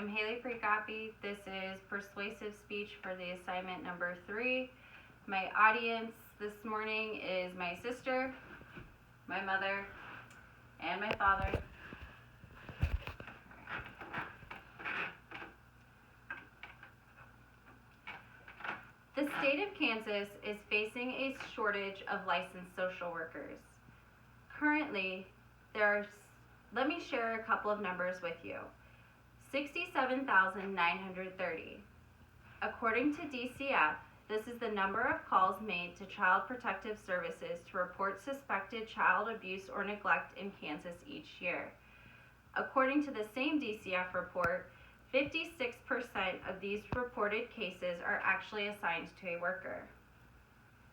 I'm Haley Precopi. This is Persuasive Speech for the assignment number 3. My audience this morning is my sister, my mother, and my father. The state of Kansas is facing a shortage of licensed social workers. Currently, let me share a couple of numbers with you. 67,930. According to DCF, this is the number of calls made to Child Protective Services to report suspected child abuse or neglect in Kansas each year. According to the same DCF report, 56% of these reported cases are actually assigned to a worker.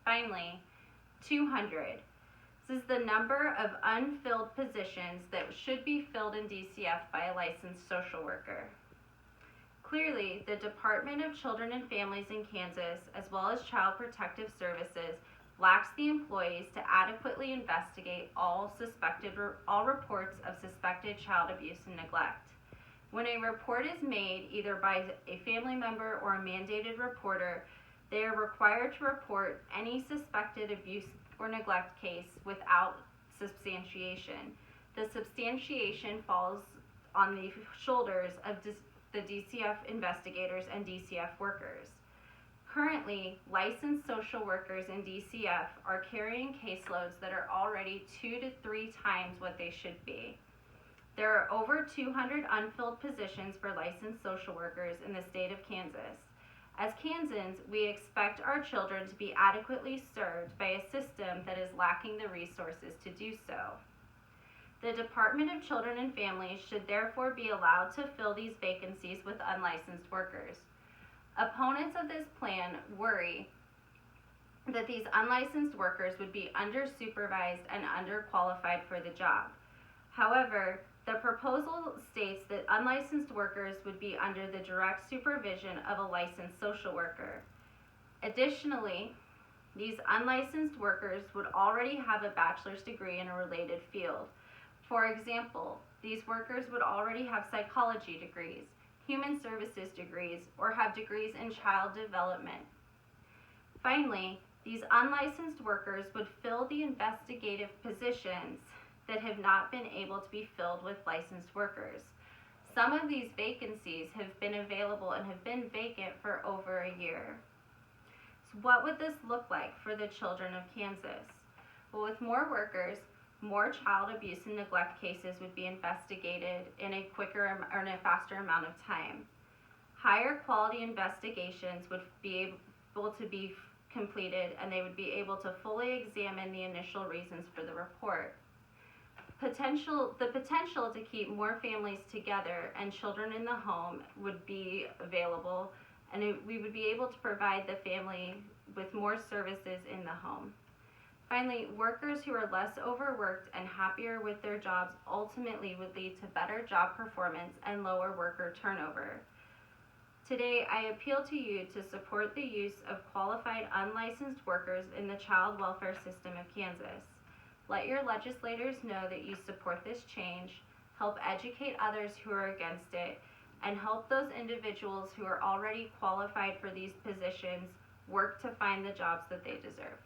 Finally, 200. This is the number of unfilled positions that should be filled in DCF by a licensed social worker. Clearly, the Department of Children and Families in Kansas, as well as Child Protective Services, lacks the employees to adequately investigate all reports of suspected child abuse and neglect. When a report is made either by a family member or a mandated reporter, they are required to report any suspected abuse or neglect case without substantiation. The substantiation falls on the shoulders of the DCF investigators and DCF workers. Currently, licensed social workers in DCF are carrying caseloads that are already 2 to 3 times what they should be. There are over 200 unfilled positions for licensed social workers in the state of Kansas. As Kansans, we expect our children to be adequately served by a system that is lacking the resources to do so. The Department of Children and Families should therefore be allowed to fill these vacancies with unlicensed workers. Opponents of this plan worry that these unlicensed workers would be under-supervised and underqualified for the job. However, the proposal states that unlicensed workers would be under the direct supervision of a licensed social worker. Additionally, these unlicensed workers would already have a bachelor's degree in a related field. For example, these workers would already have psychology degrees, human services degrees, or have degrees in child development. Finally, these unlicensed workers would fill the investigative positions that have not been able to be filled with licensed workers. Some of these vacancies have been available and have been vacant for over a year. So what would this look like for the children of Kansas? Well, with more workers, more child abuse and neglect cases would be investigated in a quicker or in a faster amount of time. Higher quality investigations would be able to be completed, and they would be able to fully examine the initial reasons for the report. The potential to keep more families together and children in the home would be available, and we would be able to provide the family with more services in the home. Finally, workers who are less overworked and happier with their jobs ultimately would lead to better job performance and lower worker turnover. Today, I appeal to you to support the use of qualified unlicensed workers in the child welfare system of Kansas. Let your legislators know that you support this change, help educate others who are against it, and help those individuals who are already qualified for these positions work to find the jobs that they deserve.